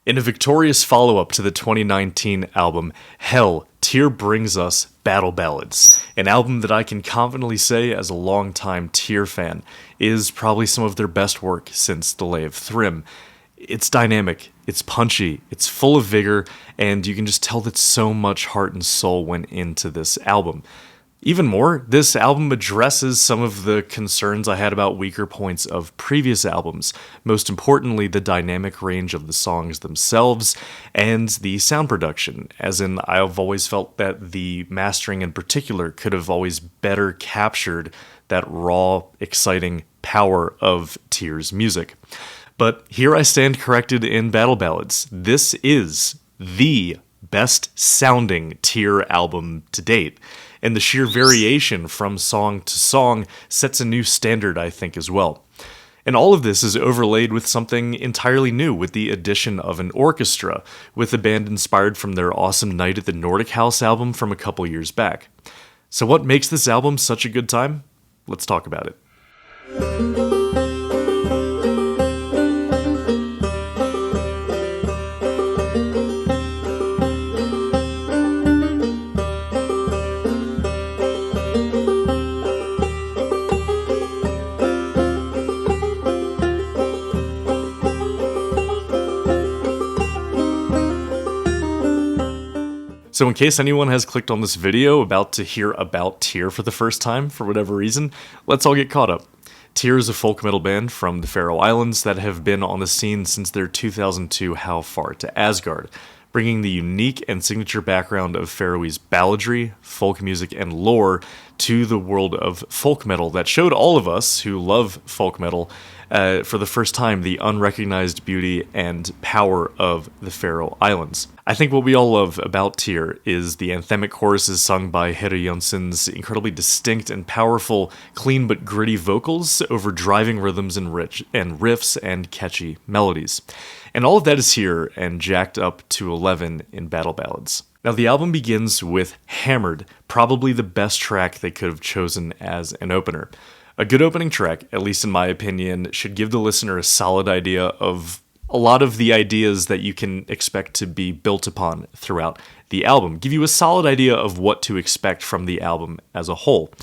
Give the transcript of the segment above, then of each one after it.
In a victorious follow-up to the 2019 album, Hell, Tyr brings us Battle Ballads, an album that I can confidently say, as a longtime Tyr fan, is probably some of their best work since the Lay of Thrym. It's dynamic, it's punchy, it's full of vigor, and you can just tell that so much heart and soul went into this album. Even more, this album addresses some of the concerns I had about weaker points of previous albums, most importantly the dynamic range of the songs themselves and the sound production, as in I've always felt that the mastering in particular could have always better captured that raw, exciting power of Tyr's music. But here I stand corrected in Battle Ballads. This is the best sounding Tyr album to date. And the sheer variation from song to song sets a new standard, I think, as well. And all of this is overlaid with something entirely new, with the addition of an orchestra, with the band inspired from their awesome Night at the Nordic House album from a couple years back. So what makes this album such a good time? Let's talk about it. So in case anyone has clicked on this video about to hear about Tyr for the first time, for whatever reason, let's all get caught up. Tyr is a folk metal band from the Faroe Islands that have been on the scene since their 2002 How Far to Asgard, bringing the unique and signature background of Faroese balladry, folk music, and lore to the world of folk metal that showed all of us who love folk metal for the first time the unrecognized beauty and power of the Faroe Islands. I think what we all love about Tyr is the anthemic choruses sung by Hera Jonsson's incredibly distinct and powerful, clean but gritty vocals over driving rhythms and riffs and catchy melodies. And all of that is here and jacked up to 11 in Battle Ballads. Now the album begins with Hammered, probably the best track they could have chosen as an opener. A good opening track, at least in my opinion, should give the listener a solid idea of a lot of the ideas that you can expect to be built upon throughout the album. Give you a solid idea of what to expect from the album as a whole.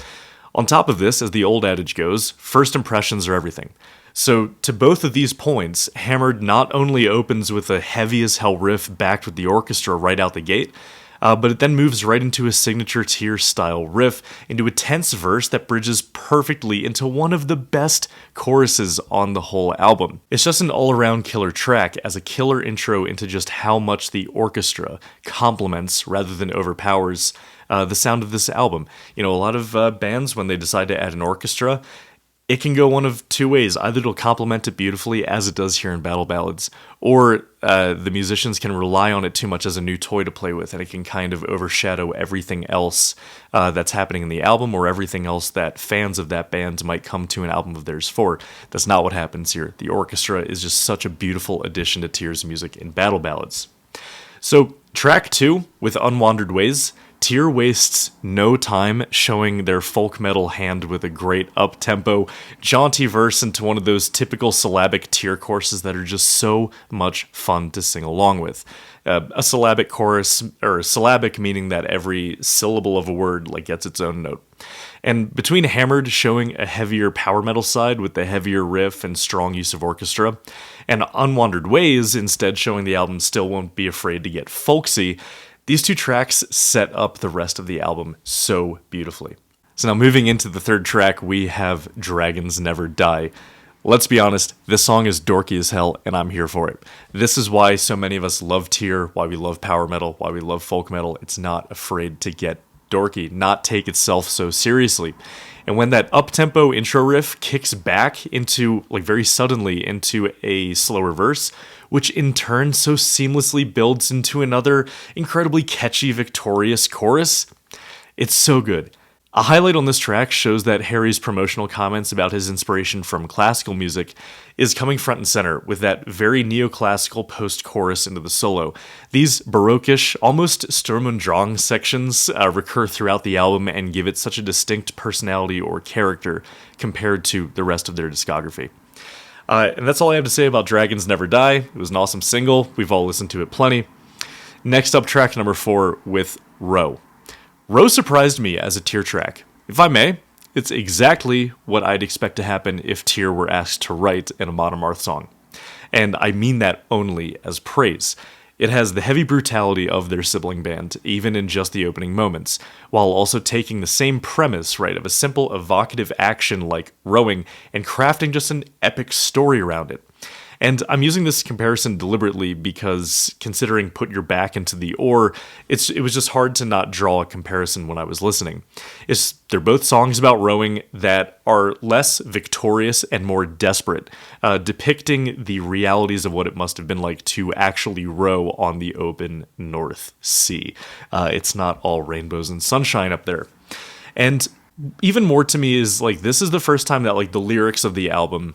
On top of this, as the old adage goes, first impressions are everything. So to both of these points, Hammered not only opens with a heavy as hell riff backed with the orchestra right out the gate, but it then moves right into a signature Tyr-style riff, into a tense verse that bridges perfectly into one of the best choruses on the whole album. It's just an all-around killer track as a killer intro into just how much the orchestra complements, rather than overpowers, the sound of this album. You know, a lot of bands, when they decide to add an orchestra, it can go one of two ways. Either it'll complement it beautifully, as it does here in Battle Ballads, or the musicians can rely on it too much as a new toy to play with, and it can kind of overshadow everything else that's happening in the album, or everything else that fans of that band might come to an album of theirs for. That's not what happens here. The orchestra is just such a beautiful addition to Tyr's music in Battle Ballads. So, track 2, with Unwandered Ways, Tyr wastes no time showing their folk metal hand with a great up-tempo, jaunty verse into one of those typical syllabic Tyr choruses that are just so much fun to sing along with. A syllabic chorus, or syllabic meaning that every syllable of a word gets its own note. And between Hammered showing a heavier power metal side with the heavier riff and strong use of orchestra, and Unwandered Ways instead showing the album still won't be afraid to get folksy, these two tracks set up the rest of the album so beautifully. So now moving into the third track, we have Dragons Never Die. Let's be honest, this song is dorky as hell, and I'm here for it. This is why so many of us love Tyr, why we love power metal, why we love folk metal. It's not afraid to get dorky, not take itself so seriously. And when that up-tempo intro riff kicks back into, very suddenly, into a slower verse, which in turn so seamlessly builds into another incredibly catchy, victorious chorus, it's so good. A highlight on this track shows that Harry's promotional comments about his inspiration from classical music is coming front and center with that very neoclassical post-chorus into the solo. These Baroque-ish, almost Sturm und Drang sections recur throughout the album and give it such a distinct personality or character compared to the rest of their discography. And that's all I have to say about Dragons Never Die. It was an awesome single. We've all listened to it plenty. Next up, track number 4 with Row. Row surprised me as a Tyr track. If I may, it's exactly what I'd expect to happen if Tyr were asked to write in a Modern Marth song. And I mean that only as praise. It has the heavy brutality of their sibling band, even in just the opening moments, while also taking the same premise, right, of a simple evocative action like rowing, and crafting just an epic story around it. And I'm using this comparison deliberately because, considering Put Your Back into the Oar, it was just hard to not draw a comparison when I was listening. They're both songs about rowing that are less victorious and more desperate, depicting the realities of what it must have been like to actually row on the open North Sea. It's not all rainbows and sunshine up there. And even more to me is, like, this is the first time that, like, the lyrics of the album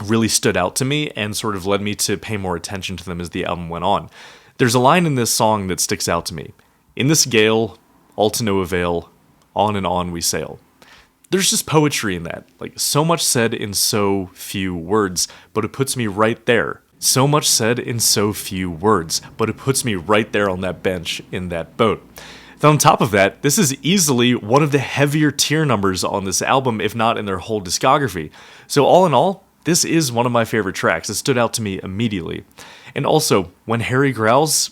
really stood out to me and sort of led me to pay more attention to them as the album went on. There's a line in this song that sticks out to me. In this gale, all to no avail, on and on we sail. There's just poetry in that. Like, so much said in so few words, but it puts me right there. So much said in so few words, but it puts me right there on that bench in that boat. Then on top of that, this is easily one of the heavier Tyr numbers on this album, if not in their whole discography. So all in all, this is one of my favorite tracks. It stood out to me immediately. And also, when Harry growls,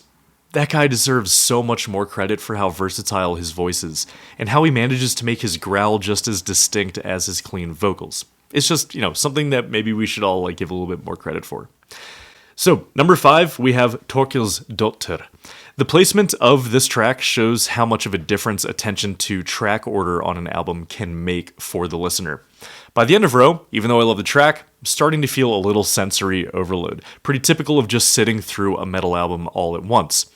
that guy deserves so much more credit for how versatile his voice is, and how he manages to make his growl just as distinct as his clean vocals. It's just, something that maybe we should all give a little bit more credit for. So, number 5, we have Torkils Døtur. The placement of this track shows how much of a difference attention to track order on an album can make for the listener. By the end of Row, even though I love the track, I'm starting to feel a little sensory overload, pretty typical of just sitting through a metal album all at once.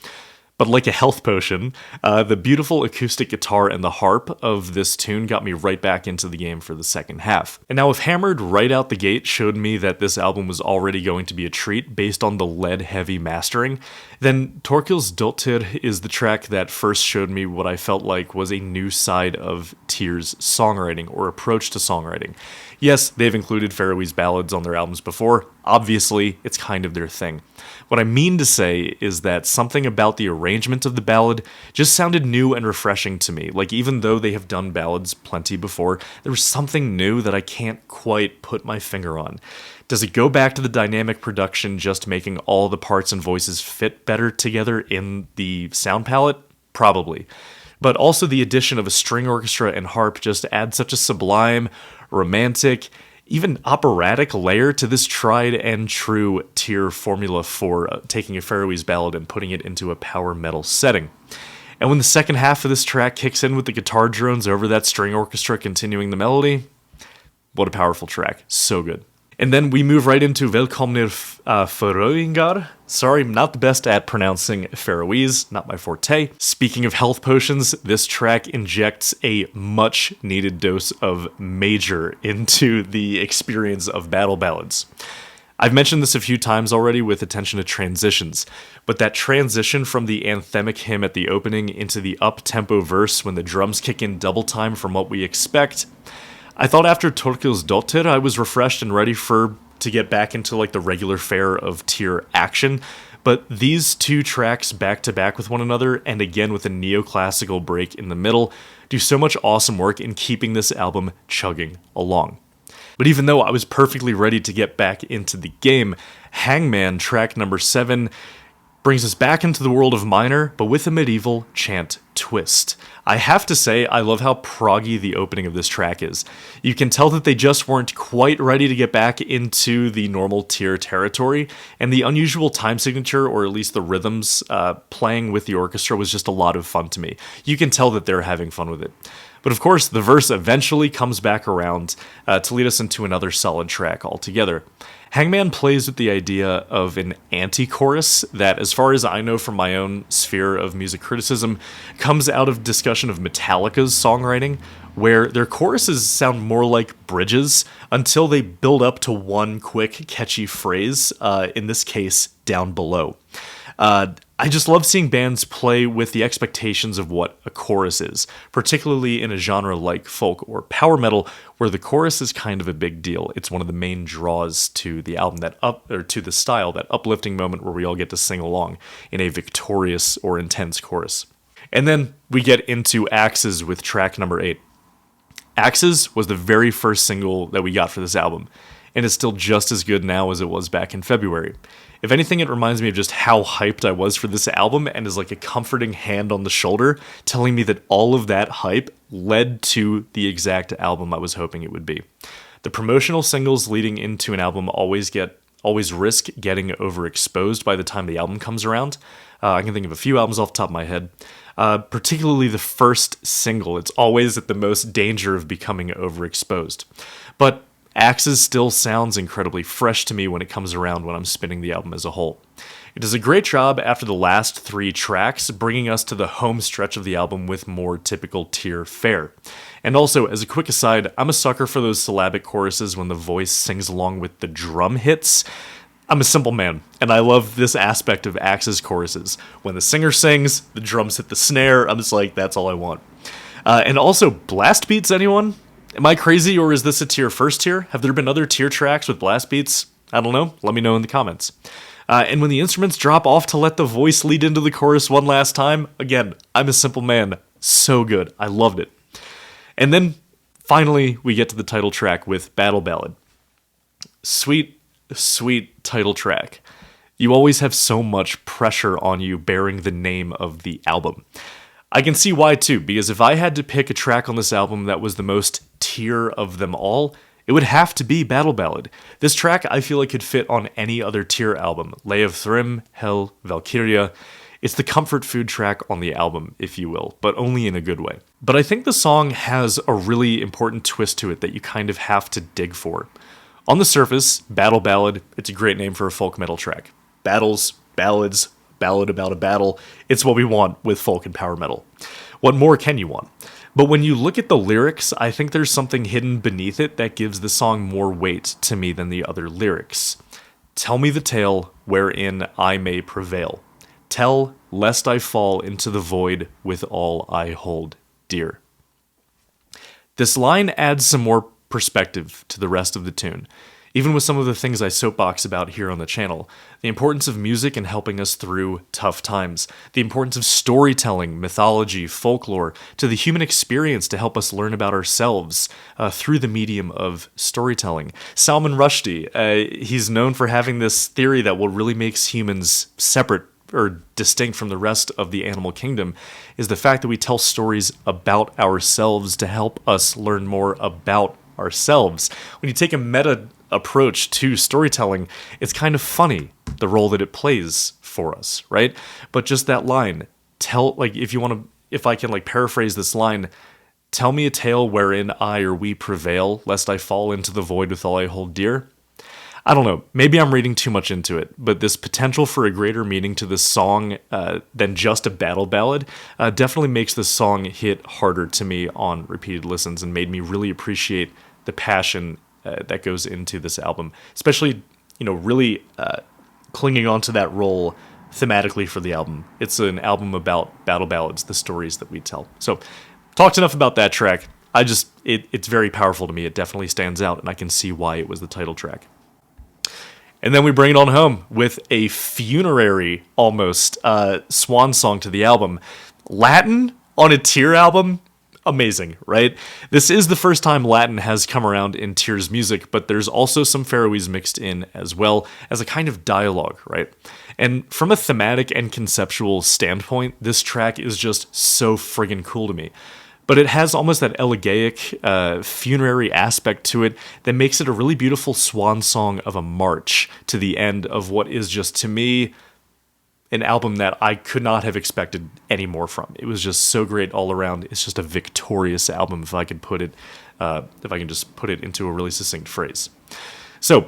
But like a health potion, the beautiful acoustic guitar and the harp of this tune got me right back into the game for the second half. And now if Hammered right out the gate showed me that this album was already going to be a treat based on the lead-heavy mastering, then Torkils Døtur is the track that first showed me what I felt like was a new side of Tyr's songwriting or approach to songwriting. Yes, they've included Faroese ballads on their albums before. Obviously, it's kind of their thing. What I mean to say is that something about the arrangement of the ballad just sounded new and refreshing to me. Like, even though they have done ballads plenty before, there was something new that I can't quite put my finger on. Does it go back to the dynamic production just making all the parts and voices fit better together in the sound palette? Probably. But also the addition of a string orchestra and harp just adds such a sublime, romantic, even operatic layer to this tried and true Tyr formula for taking a Faroese ballad and putting it into a power metal setting. And when the second half of this track kicks in with the guitar drones over that string orchestra continuing the melody, what a powerful track. So good. And then we move right into Vælkomnir Føroyingar. Sorry, I'm not the best at pronouncing Faroese, not my forte. Speaking of health potions, this track injects a much needed dose of major into the experience of Battle Ballads. I've mentioned this a few times already with attention to transitions, but that transition from the anthemic hymn at the opening into the up-tempo verse when the drums kick in double time from what we expect, I thought after Torkils Døtur I was refreshed and ready to get back into like the regular fare of Tyr action, but these two tracks back to back with one another, and again with a neoclassical break in the middle, do so much awesome work in keeping this album chugging along. But even though I was perfectly ready to get back into the game, Hangman track number 7 brings us back into the world of minor, but with a medieval chant twist. I have to say, I love how proggy the opening of this track is. You can tell that they just weren't quite ready to get back into the normal Tyr territory, and the unusual time signature, or at least the rhythms, playing with the orchestra was just a lot of fun to me. You can tell that they're having fun with it. But of course, the verse eventually comes back around to lead us into another solid track altogether. Hangman plays with the idea of an anti-chorus that, as far as I know from my own sphere of music criticism, comes out of discussion of Metallica's songwriting, where their choruses sound more like bridges until they build up to one quick, catchy phrase, in this case, down below. I just love seeing bands play with the expectations of what a chorus is, particularly in a genre like folk or power metal, where the chorus is kind of a big deal. It's one of the main draws to the album, to the style, that uplifting moment where we all get to sing along in a victorious or intense chorus. And then we get into Axes with track number 8. Axes was the very first single that we got for this album, and it's still just as good now as it was back in February. If anything, it reminds me of just how hyped I was for this album, and is like a comforting hand on the shoulder telling me that all of that hype led to the exact album I was hoping it would be. The promotional singles leading into an album always risk getting overexposed by the time the album comes around. I can think of a few albums off the top of my head. Particularly the first single. It's always at the most danger of becoming overexposed. But Axes still sounds incredibly fresh to me when it comes around when I'm spinning the album as a whole. It does a great job after the last 3 tracks, bringing us to the home stretch of the album with more typical Tyr fare. And also, as a quick aside, I'm a sucker for those syllabic choruses when the voice sings along with the drum hits. I'm a simple man, and I love this aspect of Axes choruses. When the singer sings, the drums hit the snare, I'm just like, that's all I want. And also, blast beats, anyone? Am I crazy, or is this a Tyr first Tyr? Have there been other Tyr tracks with blast beats? I don't know. Let me know in the comments. And when the instruments drop off to let the voice lead into the chorus one last time, again, I'm a simple man. So good. I loved it. And then, finally, we get to the title track with Battle Ballad. Sweet, sweet title track. You always have so much pressure on you bearing the name of the album. I can see why too, because if I had to pick a track on this album that was the most Tyr of them all, it would have to be Battle Ballad. This track I feel like could fit on any other Tyr album. Lay of Thrym, Hell, Valkyria. It's the comfort food track on the album, if you will, but only in a good way. But I think the song has a really important twist to it that you kind of have to dig for. On the surface, Battle Ballad, it's a great name for a folk metal track. Battles, ballads, ballad about a battle, it's what we want with folk and power metal. What more can you want? But when you look at the lyrics, I think there's something hidden beneath it that gives the song more weight to me than the other lyrics. Tell me the tale wherein I may prevail. Tell, lest I fall into the void with all I hold dear. This line adds some more perspective to the rest of the tune. Even with some of the things I soapbox about here on the channel, the importance of music in helping us through tough times, the importance of storytelling, mythology, folklore, to the human experience to help us learn about ourselves through the medium of storytelling. Salman Rushdie, he's known for having this theory that what really makes humans separate or distinct from the rest of the animal kingdom is the fact that we tell stories about ourselves to help us learn more about ourselves. When you take a meta approach to storytelling, it's kind of funny the role that it plays for us, right? But just that line, if I can paraphrase this line, tell me a tale wherein I or we prevail, lest I fall into the void with all I hold dear. I don't know, maybe I'm reading too much into it, but this potential for a greater meaning to this song than just a battle ballad definitely makes this song hit harder to me on repeated listens and made me really appreciate the passion that goes into this album, especially, really clinging onto that role thematically for the album. It's an album about battle ballads, the stories that we tell. So, talked enough about that track. It's very powerful to me. It definitely stands out, and I can see why it was the title track. And then we bring it on home with a funerary, almost, swan song to the album. Latin on a Tyr album? Amazing, right? This is the first time Latin has come around in Tyr's music, but there's also some Faroese mixed in as well as a kind of dialogue, right? And from a thematic and conceptual standpoint, this track is just so friggin' cool to me. But it has almost that elegiac, funerary aspect to it that makes it a really beautiful swan song of a march to the end of what is just, to me, an album that I could not have expected any more from. It was just so great all around. It's just a victorious album, if I can just put it into a really succinct phrase. So,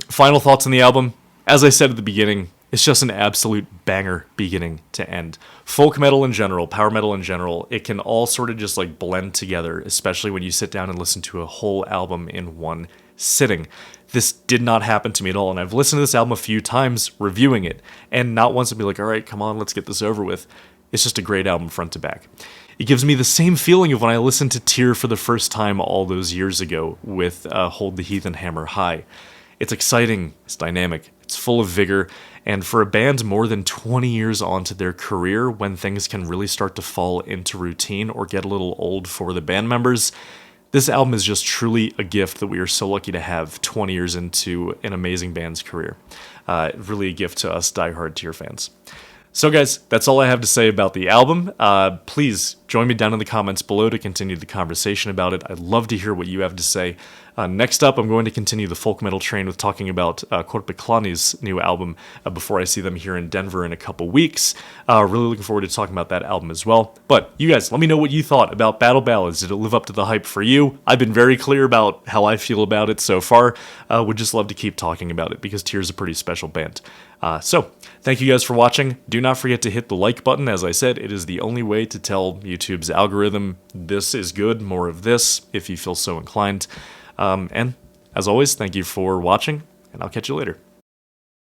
final thoughts on the album. As I said at the beginning, it's just an absolute banger beginning to end. Folk metal in general, power metal in general, it can all sort of just blend together, especially when you sit down and listen to a whole album in one sitting. This did not happen to me at all, and I've listened to this album a few times, reviewing it, and not once to be like, all right, come on, let's get this over with. It's just a great album front to back. It gives me the same feeling of when I listened to Tyr for the first time all those years ago with Hold the Heathen Hammer High. It's exciting, it's dynamic, it's full of vigor, and for a band more than 20 years onto their career, when things can really start to fall into routine or get a little old for the band members, this album is just truly a gift that we are so lucky to have 20 years into an amazing band's career. Really a gift to us diehard Tyr fans. So guys, that's all I have to say about the album. Please join me down in the comments below to continue the conversation about it. I'd love to hear what you have to say. Next up, I'm going to continue the folk metal train with talking about Korpiklani's new album before I see them here in Denver in a couple weeks. Really looking forward to talking about that album as well. But you guys, let me know what you thought about Battle Ballads. Did it live up to the hype for you? I've been very clear about how I feel about it so far. Would just love to keep talking about it because Tyr's a pretty special band. So, thank you guys for watching. Do not forget to hit the like button. As I said, it is the only way to tell YouTube's algorithm this is good, more of this, if you feel so inclined. And as always, thank you for watching, and I'll catch you later.